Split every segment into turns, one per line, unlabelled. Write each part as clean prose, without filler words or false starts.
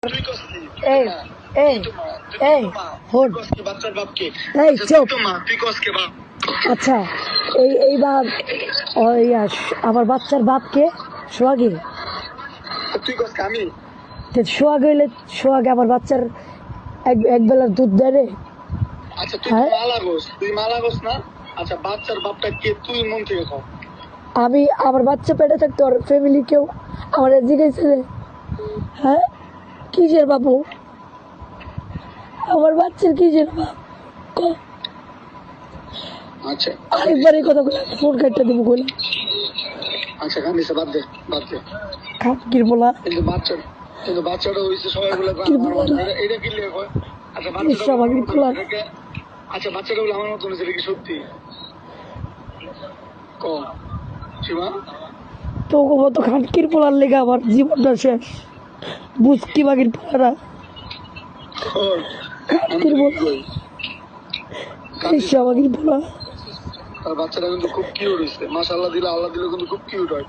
এই এই এই হন এই চুপ। আচ্ছা এই বাপ ওই আমার বাচ্চার বাপকে সোহাগে সোহাগ হইলে সোহাগে আমার বাচ্চার এক বেলার দুধ দেয় রে।
আচ্ছা তুই মালাগোস না। আচ্ছা বাচ্চার বাপটা কে তুই মন থেকে কও।
আমি আমার বাচ্চা পেটে থাকতো আর ফ্যামিলি কেউ আমার জিজ্ঞেস হ্যাঁ কিসের বাবু আমার বাচ্চার কিসের বাপ
আচ্ছা
আরেকবার এই কথা বলে ফোন কাটতে দেবো বলে।
আচ্ছা কান্দিস বাদ দে
খাটকির বলা
কিন্তু বাচ্চাটা হইছে সবাই বলে এটা কি লিয়ে কয়। আচ্ছা বাচ্চাটা বলে আমার মতো হয়েছে এটা কি সত্যি ক সীমা
তো মতো খাটকির পোলার লেগে আমার জীবনটা শেষ বুঝকি বাগির পোলারা খাটকির বাগির পোলা।
আর বাচ্চাটা কিন্তু খুব কিউট হয়েছে মাশাআল্লাহ দিলে আল্লাহ দিলে কিন্তু খুব কিউট হয়।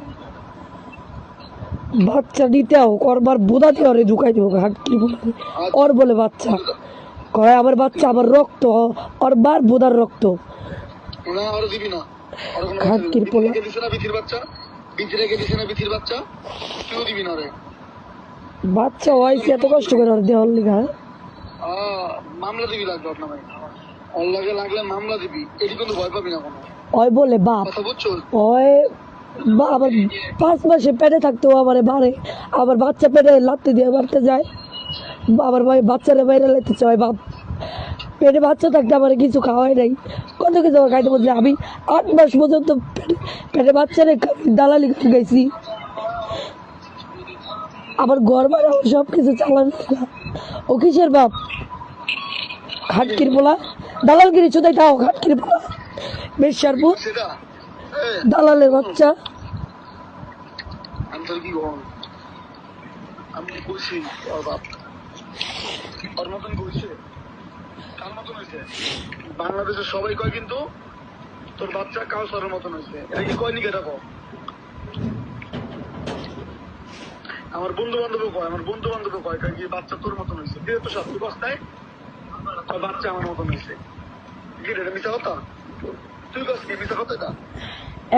বাচ্চা দিতে হোক ওরবার বোধাতে ওরে ঢুকাই দেবো খাটকির পোলা ওর বলে বাচ্চা কয় আমার বাচ্চা আমার রক্ত ওর বার বোধার রক্ত
না আর দিবি না
খাটকির পোলা বাচ্চা হয়েছে এত কষ্ট করে ওর দেওয়ার লিগা
মামলা দিবি লাগবে আপনার ভাই ওর লাগে লাগলে মামলা দিবি এটি কিন্তু ভয় পাবি না কোনো
ওই বলে বাপ
বুঝছো
ওই আবার 5 মাসে পেটে থাকতো আমার বাড়ে আবার বাচ্চা পেটে লাত্তি দিয়ে বাড়তে যায় আবার ভাই বাচ্চারা বাইরে লাইতে চায় বাপ পেটে বাচ্চা থাকতে আমার কিছু খাওয়াই নাই কত কিছু খাইতে বলছে আমি 8 মাস পর্যন্ত পেটে বাচ্চারে দালালি গাইছি আবার ঘর বাড়াও সব কিছু চালানো ও কিসের বাপ খাটকির বলা দালালগিরি চোদাই খাও খাটকির বলা বেশ সারপুর দালালের বাচ্চা
আমি তোর কি আমি বলছি ওর বাপ ওর মতন বলছে কার মতন হয়েছে বাংলাদেশের সবাই কয় কিন্তু তোর বাচ্চা কাউসারের মতন হয়েছে এটা কি কয়নি কেটা কও আমার বন্ধু বান্ধব কয় কি বাচ্চা তোর মতন হয়েছে তো সত্যি বস্তায় বাচ্চা আমার মতন হয়েছে কি এটা মিথ্যা কথা তুই কস কি মিথ্যা কথা এটা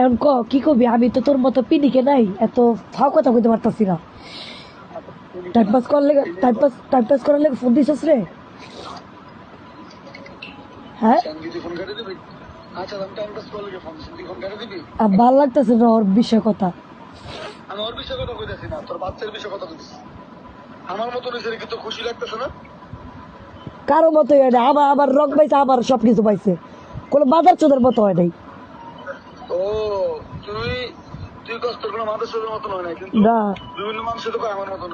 এখন কি কবি আমি তো তোর মতো পিনিকে নাই এত ফাও কথা কইতে পারতাছি না টাইম পাস করার লেগে ফোন দিছিস রে হ্যাঁ ভাল লাগতেছে না ওর বিষয় কথা
আমি ওর বিষয় কথা কইতেছি না তোর বাচ্চার বিষয় কথা কইতেছি আমার মতো হয়েছে কি তোর খুশি লাগতেছে না
কারো মতো হয় না আবার রং পাইছে আবার সবকিছু পাইছে কোনো বাজার চোদের মতো হয় নাই
ও তুই কষ্ট কোনো মাদার মতন হয় না কিন্তু বিভিন্ন মানুষের তো আমার মতন